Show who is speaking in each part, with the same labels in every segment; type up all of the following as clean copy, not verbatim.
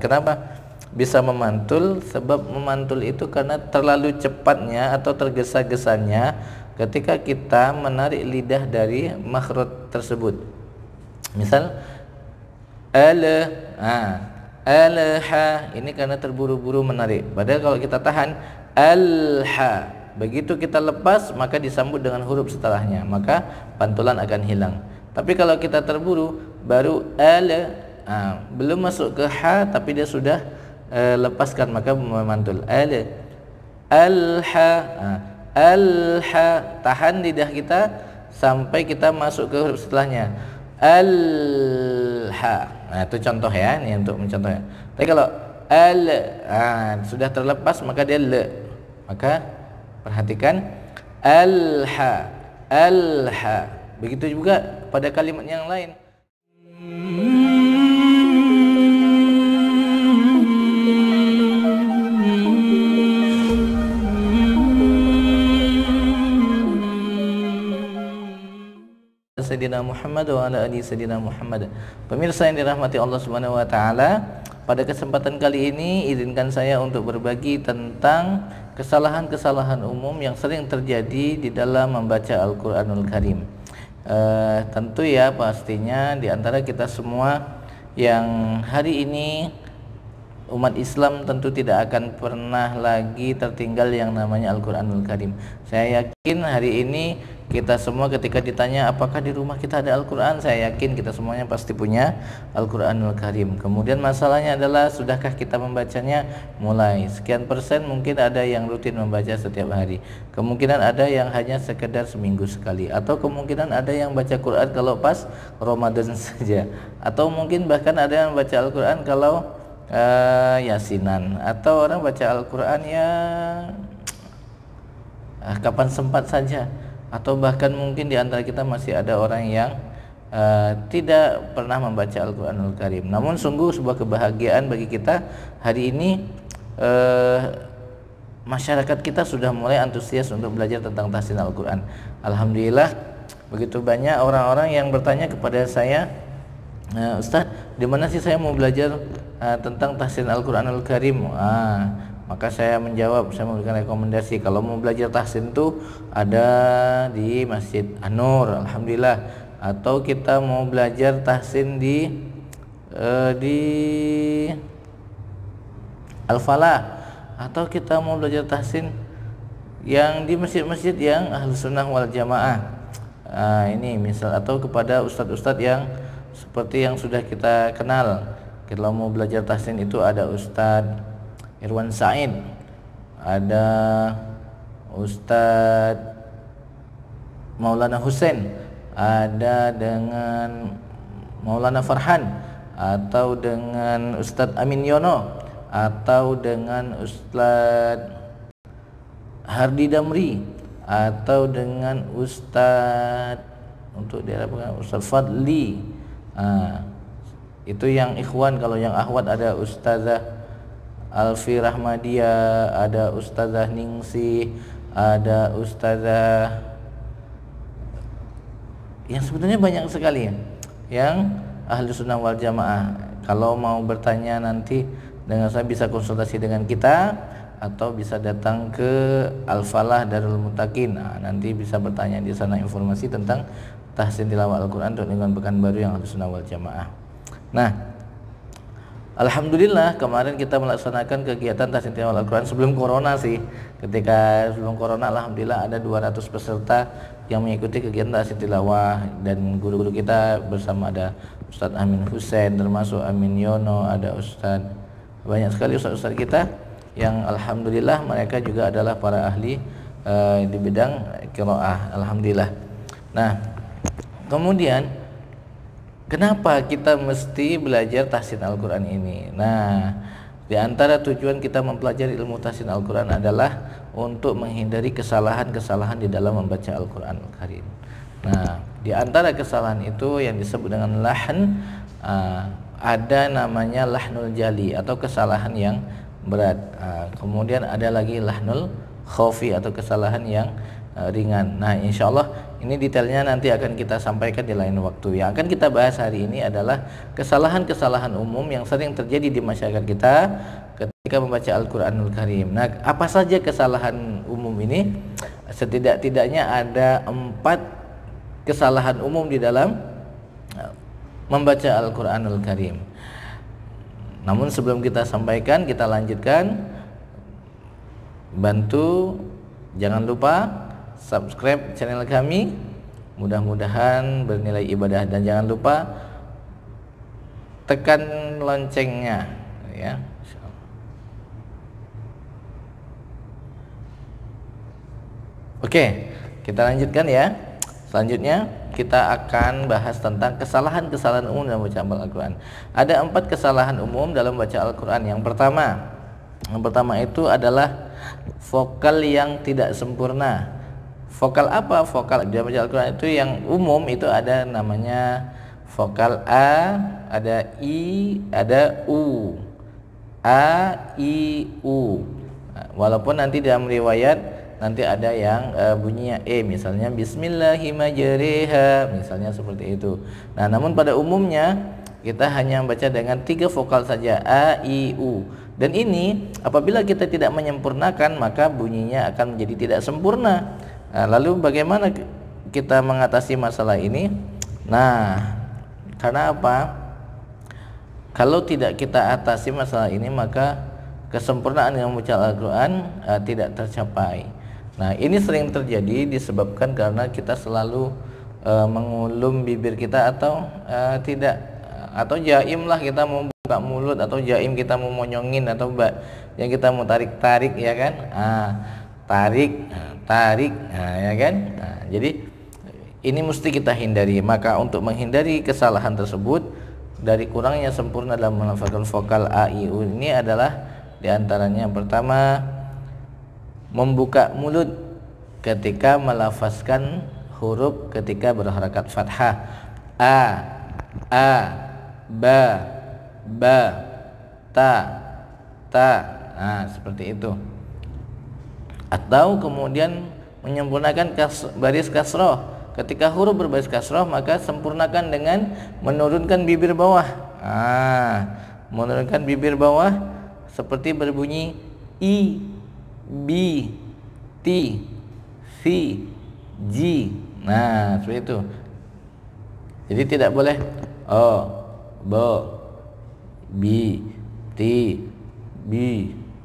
Speaker 1: Kenapa bisa memantul? Sebab memantul itu karena terlalu cepatnya atau tergesa-gesanya ketika kita menarik lidah dari makhraj tersebut. Misal alha, ini karena terburu-buru menarik. Padahal kalau kita tahan alha, begitu kita lepas maka disambut dengan huruf setelahnya, maka pantulan akan hilang. Tapi kalau kita terburu baru belum masuk ke ha tapi dia sudah lepaskan, maka memantul alha. Tahan lidah kita sampai kita masuk ke huruf setelahnya alha. Nah itu contoh ya, ini untuk mencontohnya. Tapi kalau sudah terlepas maka dia maka perhatikan alha. Begitu juga pada kalimat yang lain. Sayyidina Muhammad wa ala ali Sayyidina Muhammad. Pemirsa yang dirahmati Allah Subhanahu wa taala, pada kesempatan kali ini izinkan saya untuk berbagi tentang kesalahan-kesalahan umum yang sering terjadi di dalam membaca Al-Qur'anul Karim. Tentu ya pastinya di antara kita semua yang hari ini umat Islam tentu tidak akan pernah lagi tertinggal yang namanya Al-Qur'anul Karim. Saya yakin hari ini kita semua ketika ditanya apakah di rumah kita ada Al-Quran, saya yakin kita semuanya pasti punya Al-Quranul Karim. Kemudian masalahnya adalah sudahkah kita membacanya? Mulai sekian persen mungkin ada yang rutin membaca setiap hari, kemungkinan ada yang hanya sekedar seminggu sekali, atau kemungkinan ada yang baca Quran kalau pas Ramadan saja, atau mungkin bahkan ada yang baca Al-Quran kalau yasinan, atau orang baca Al-Quran ya kapan sempat saja, atau bahkan mungkin di antara kita masih ada orang yang tidak pernah membaca Al-Qur'anul Karim. Namun sungguh sebuah kebahagiaan bagi kita hari ini, masyarakat kita sudah mulai antusias untuk belajar tentang tahsin Al-Qur'an. Alhamdulillah begitu banyak orang-orang yang bertanya kepada saya, Ustaz, di mana sih saya mau belajar tentang tahsin Al-Qur'anul Karim? Maka saya menjawab, saya memberikan rekomendasi, kalau mau belajar tahsin itu ada di Masjid An-Nur, alhamdulillah. Atau kita mau belajar tahsin di Al-Falah, atau kita mau belajar tahsin yang di masjid-masjid yang Ahlus Sunnah wal Jamaah. Ini misal, atau kepada ustadz-ustadz yang seperti yang sudah kita kenal. Kalau mau belajar tahsin itu ada Ustadz Irwan Said, ada Ustadz Maulana Husain, ada dengan Maulana Farhan, atau dengan Ustadz Amin Yono, atau dengan Ustadz Hardi Damri, atau dengan Ustadz untuk daerah Ustadz Fadli. Itu yang ikhwan. Kalau yang akhwat ada Ustazah Alfi Rahmadia, ada Ustazah Ningsih, ada Ustazah, yang sebenarnya banyak sekali yang Ahlus Sunnah wal Jamaah. Kalau mau bertanya nanti dengan saya bisa konsultasi dengan kita, atau bisa datang ke Al-Falah Darul Muttaqin. Nanti bisa bertanya di sana informasi tentang tahsin tilawah Al-Quran untuk lingkungan Pekanbaru yang Ahlus Sunnah wal Jamaah. Nah, alhamdulillah kemarin kita melaksanakan kegiatan tahsin tilawah Al-Quran sebelum corona sih. Ketika sebelum corona, alhamdulillah ada 200 peserta yang mengikuti kegiatan tahsin tilawah, dan guru-guru kita bersama ada Ustadz Amin Husain, termasuk Amin Yono, ada Ustadz, banyak sekali ustadz-ustadz kita yang alhamdulillah mereka juga adalah para ahli di bidang qiraah, alhamdulillah. Nah, kemudian kenapa kita mesti belajar tahsin Al-Quran ini? Nah, di antara tujuan kita mempelajari ilmu tahsin Al-Quran adalah untuk menghindari kesalahan-kesalahan di dalam membaca Al-Quran Al-Karim. Nah, di antara kesalahan itu yang disebut dengan lahn, ada namanya lahnul jali atau kesalahan yang berat. Kemudian ada lagi lahnul khafi atau kesalahan yang ringan. Nah, insya Allah Ini detailnya nanti akan kita sampaikan di lain waktu. Yang akan kita bahas hari ini adalah kesalahan-kesalahan umum yang sering terjadi di masyarakat kita ketika membaca Al-Quranul Karim. Nah, apa saja kesalahan umum ini? Setidak-tidaknya ada 4 kesalahan umum di dalam membaca Al-Quranul Karim. Namun sebelum kita sampaikan, kita lanjutkan. Bantu, jangan lupa subscribe channel kami, mudah-mudahan bernilai ibadah, dan jangan lupa tekan loncengnya ya. Oke, kita lanjutkan ya. Selanjutnya kita akan bahas tentang kesalahan-kesalahan umum dalam bacaan Al-Quran. Ada 4 kesalahan umum dalam baca Al-Quran. Yang pertama itu adalah vokal yang tidak sempurna. Vokal apa? Vokal dalam baca Al-Quran itu yang umum itu ada namanya vokal A, ada I, ada U. A, I, U. Walaupun nanti dalam riwayat nanti ada yang bunyinya E, misalnya Bismillahirrahmanirrahim, misalnya seperti itu. Nah, namun pada umumnya kita hanya membaca dengan 3 vokal saja, A, I, U. Dan ini apabila kita tidak menyempurnakan maka bunyinya akan menjadi tidak sempurna. Nah, lalu bagaimana kita mengatasi masalah ini? Nah, karena apa? Kalau tidak kita atasi masalah ini maka kesempurnaan yang membaca Al-Quran tidak tercapai. Nah, ini sering terjadi disebabkan karena kita selalu mengulum bibir kita atau tidak, atau jaim lah, kita mau buka mulut, atau jaim kita mau monyongin, atau yang kita mau tarik-tarik ya kan, tarik ya kan. Nah, jadi ini mesti kita hindari. Maka untuk menghindari kesalahan tersebut dari kurangnya sempurna dalam melafazkan vokal A, I, U ini adalah diantaranya yang pertama, membuka mulut ketika melafazkan huruf ketika berharakat fathah. A, ba, ta. Nah, seperti itu. Atau kemudian menyempurnakan baris kasroh. Ketika huruf berbaris kasroh maka sempurnakan dengan menurunkan bibir bawah. Menurunkan bibir bawah seperti berbunyi I, B, T, C, G. Nah, seperti itu. Jadi tidak boleh O, Bo, B, T, B,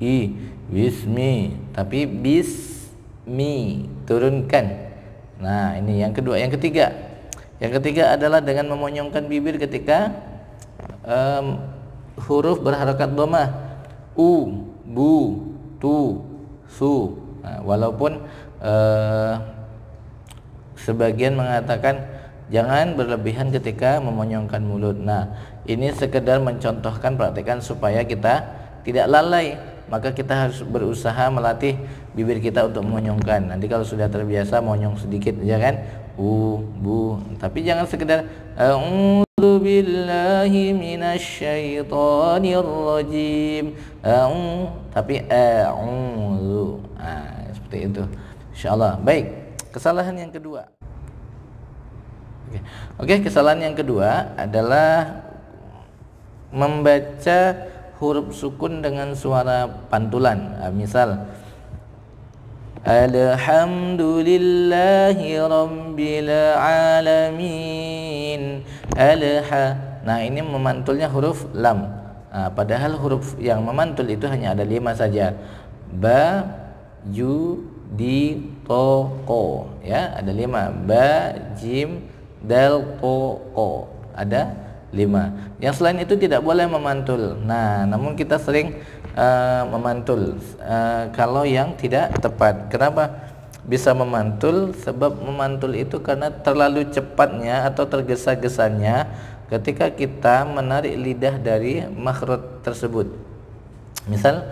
Speaker 1: I, Bismi, tapi Bismi, turunkan. Nah, ini yang kedua. Yang ketiga adalah dengan memonyongkan bibir ketika huruf berharakat dhammah. U, Bu, Tu, Su. Nah, walaupun sebagian mengatakan jangan berlebihan ketika memonyongkan mulut. Nah, ini sekedar mencontohkan, praktekkan supaya kita tidak lalai. Maka kita harus berusaha melatih bibir kita untuk memonyongkan. Nanti kalau sudah terbiasa monyong sedikit ya kan, Bu. Tapi jangan sekedar a'udzu billahi minasyaitonir rajim. Tapi a'udzu. Nah, seperti itu. Insyaallah. Baik. Kesalahan yang kedua. Oke, kesalahan yang kedua adalah membaca huruf sukun dengan suara pantulan. Misal Alhamdulillahi Rabbil Alamin. Nah, ini memantulnya huruf lam. Padahal huruf yang memantul itu hanya ada 5 saja. Ba, ju, di, to, ko. Ya, ada 5. Ba, jim, dal, to, ko. Ada 5. Yang selain itu tidak boleh memantul. Nah, namun kita sering memantul kalau yang tidak tepat. Kenapa bisa memantul? Sebab memantul itu karena terlalu cepatnya atau tergesa-gesanya ketika kita menarik lidah dari makhraj tersebut. Misal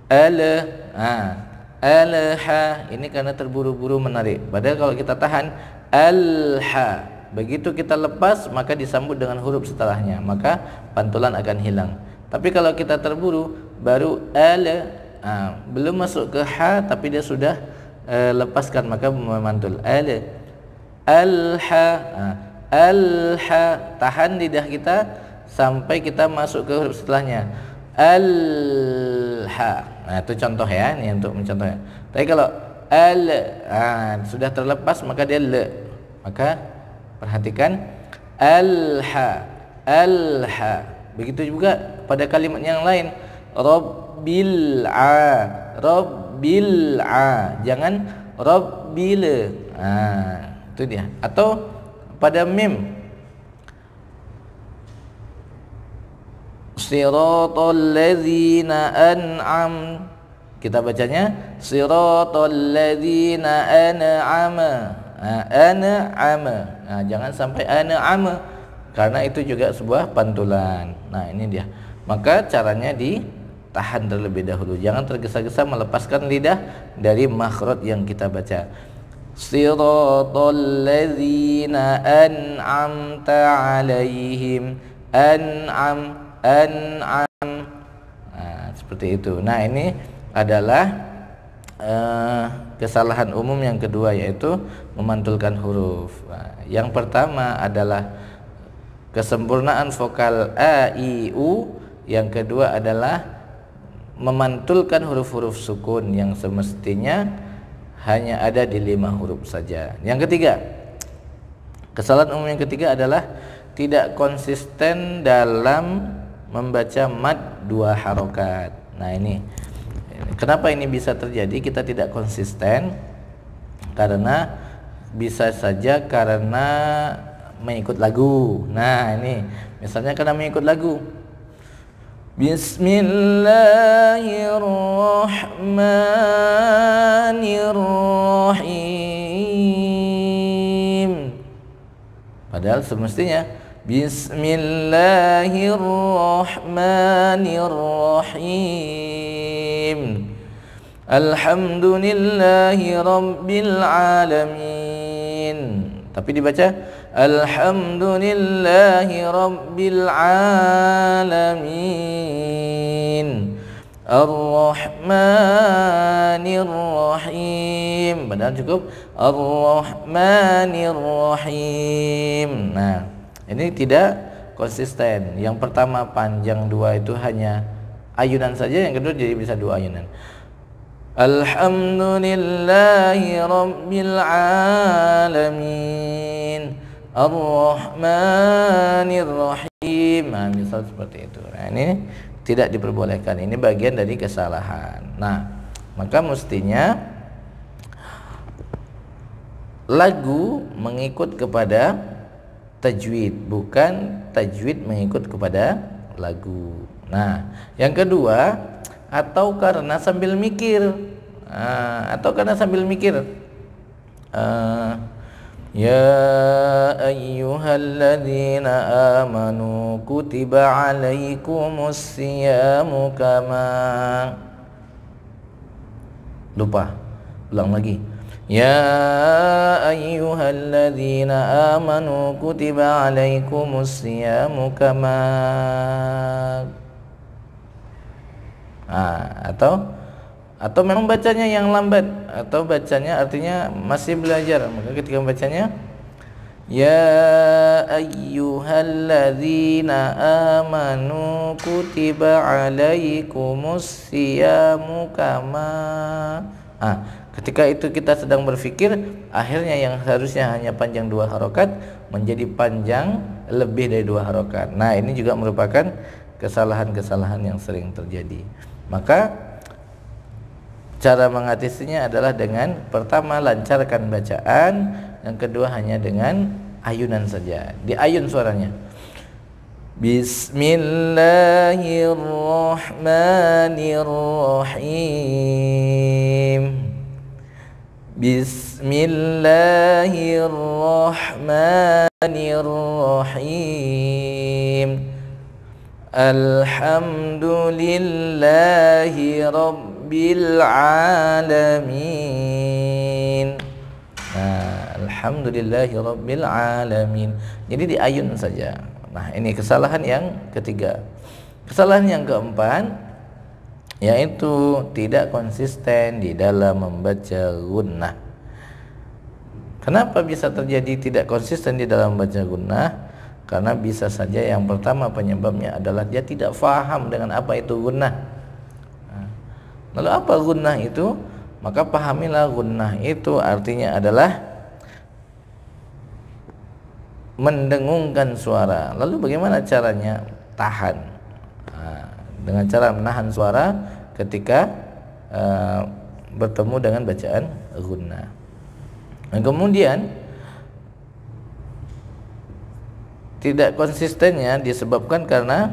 Speaker 1: alha, ini karena terburu-buru menarik. Padahal kalau kita tahan alha, begitu kita lepas maka disambut dengan huruf setelahnya, maka pantulan akan hilang. Tapi kalau kita terburu baru belum masuk ke ha tapi dia sudah lepaskan, maka memantul Al-ha. Al-ha, tahan lidah kita sampai kita masuk ke huruf setelahnya. Al-ha. Nah, itu contoh ya, ini untuk mencontohnya. Tapi kalau al, sudah terlepas maka dia le. Maka perhatikan al-ha, al-ha. Begitu juga pada kalimat yang lain. Rabbil a, rabbil a. Jangan rabbil. Itu dia. Atau pada mim, siratal ladzina an'am, kita bacanya siratal ladzina an'ama. An'ama. Jangan sampai an'ama, karena itu juga sebuah pantulan. Nah, ini dia. Maka caranya ditahan terlebih dahulu. Jangan tergesa-gesa melepaskan lidah dari makhraj yang kita baca. Siratal ladzina an'amta 'alaihim. An'am, an'am. Seperti itu. Nah, ini adalah kesalahan umum yang kedua, yaitu memantulkan huruf. Yang pertama adalah kesempurnaan vokal a, i, u. Yang kedua adalah memantulkan huruf-huruf sukun yang semestinya hanya ada di 5 huruf saja. Yang ketiga, kesalahan umum yang ketiga adalah tidak konsisten dalam membaca mad 2 harokat. Nah, ini kenapa ini bisa terjadi? Kita tidak konsisten karena bisa saja karena mengikut lagu. Nah, ini misalnya karena mengikut lagu. Bismillahirrahmanirrahim. Padahal semestinya Bismillahirrahmanirrahim. Alhamdulillahi rabbil alamin. Tapi dibaca Alhamdulillahi rabbil alamin. Ar-Rahmanir-Rahim. Padahal cukup Ar-Rahmanir-Rahim. Nah, ini tidak konsisten. Yang pertama panjang 2 itu hanya ayunan saja, yang kedua jadi bisa 2 ayunan. Alhamdulillahi rabbil alamin. Ar-Rahmanir-Rahim. Nah, misal seperti itu. Nah, ini tidak diperbolehkan. Ini bagian dari kesalahan. Nah, maka mestinya lagu mengikut kepada tajwid, bukan tajwid mengikut kepada lagu. Nah, yang kedua, atau karena sambil mikir. Ya ayyuhalladzina amanu kutiba alaikumus siyamu kama. Lupa, ulang lagi. Ya ayyuhalladzina amanu kutiba alaikumus siyamu kama. Atau memang bacanya yang lambat, atau bacanya artinya masih belajar, maka ketika membacanya ya ayyuhalladzina amanu kutiba alaikumus siyamu kama. Ketika itu kita sedang berpikir, akhirnya yang seharusnya hanya panjang 2 harokat menjadi panjang lebih dari 2 harokat. Nah, ini juga merupakan kesalahan-kesalahan yang sering terjadi. Maka cara mengatasinya adalah dengan pertama lancarkan bacaan, yang kedua hanya dengan ayunan saja. Diayun suaranya. Bismillahirrahmanirrahim. Bismillahirrahmanirrahim. Alhamdulillahi rabbil alamin. Alhamdulillahi rabbil alamin. Jadi diayun saja. Nah, ini kesalahan yang ketiga. Kesalahan yang keempat yaitu tidak konsisten di dalam membaca gunnah. Kenapa bisa terjadi tidak konsisten di dalam baca gunnah? Karena bisa saja yang pertama penyebabnya adalah dia tidak faham dengan apa itu gunnah. Lalu apa gunnah itu? Maka pahamilah gunnah itu artinya adalah mendengungkan suara. Lalu bagaimana caranya? Tahan. Dengan cara menahan suara ketika bertemu dengan bacaan gunnah. Dan kemudian tidak konsistennya disebabkan karena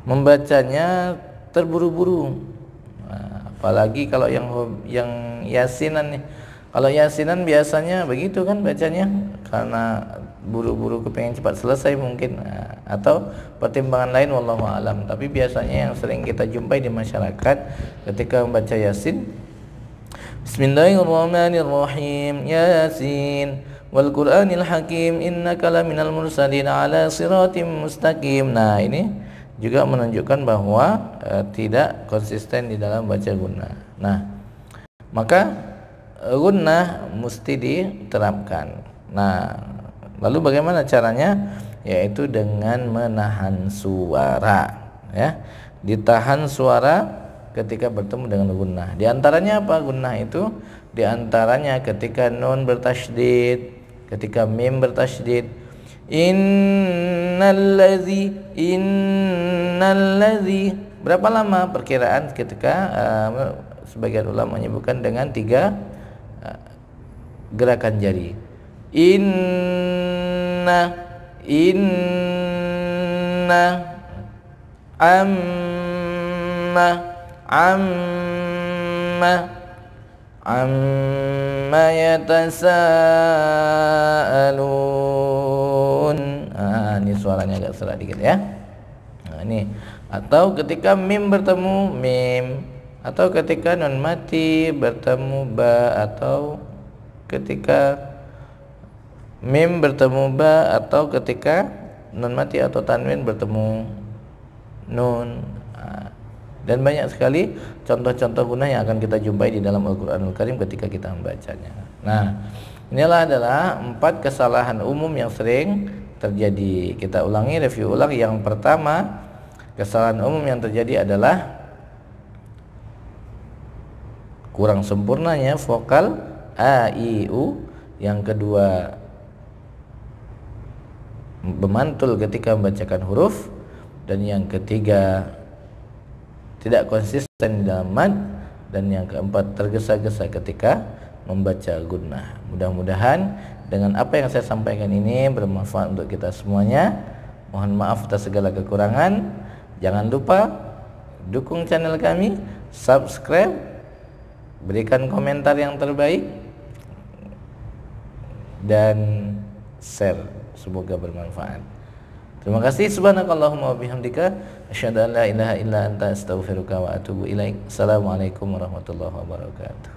Speaker 1: membacanya terburu-buru. Apalagi kalau yang yasinan nih. Kalau yasinan biasanya begitu kan bacanya, karena buru-buru kepengen cepat selesai mungkin, atau pertimbangan lain wallahu alam. Tapi biasanya yang sering kita jumpai di masyarakat ketika membaca Yasin, Bismillahirrahmanirrahim, Yasin wal Qur'anil Hakim innaka laminal mursalin ala siratim mustaqim. Nah, ini juga menunjukkan bahwa tidak konsisten di dalam baca gunnah. Nah, maka gunnah mesti diterapkan. Nah, lalu bagaimana caranya? Yaitu dengan menahan suara, ya. Ditahan suara ketika bertemu dengan gunnah. Di antaranya apa gunnah itu? Di antaranya ketika nun bertasydid, ketika mim bertasydid. Innallazi. Berapa lama perkiraan ketika sebagian ulama menyebutkan dengan 3 gerakan jari. Inna amma yatasaalun. Ini suaranya agak serak dikit ya. Nah, ini. Atau ketika mim bertemu mim, atau ketika nun mati bertemu ba, atau ketika mim bertemu ba, atau ketika nun mati atau tanwin bertemu nun. Dan banyak sekali contoh-contoh gunnah yang akan kita jumpai di dalam Al-Qur'anul Karim ketika kita membacanya. Nah, inilah adalah 4 kesalahan umum yang sering terjadi. Kita ulangi, review ulang. Yang pertama, kesalahan umum yang terjadi adalah kurang sempurnanya vokal a, i, u. Yang kedua, memantul ketika membacakan huruf. Dan yang ketiga, tidak konsisten di dalam mad. Dan yang keempat, tergesa-gesa ketika membaca gunnah. Mudah-mudahan dengan apa yang saya sampaikan ini bermanfaat untuk kita semuanya. Mohon maaf atas segala kekurangan. Jangan lupa dukung channel kami, subscribe, berikan komentar yang terbaik, dan share. Semoga bermanfaat. Terima kasih. Subhanakallahumma wa bihamdika asyhadu an la ilaha illa anta astaghfiruka wa atubu ilaik. Assalamualaikum warahmatullahi wabarakatuh.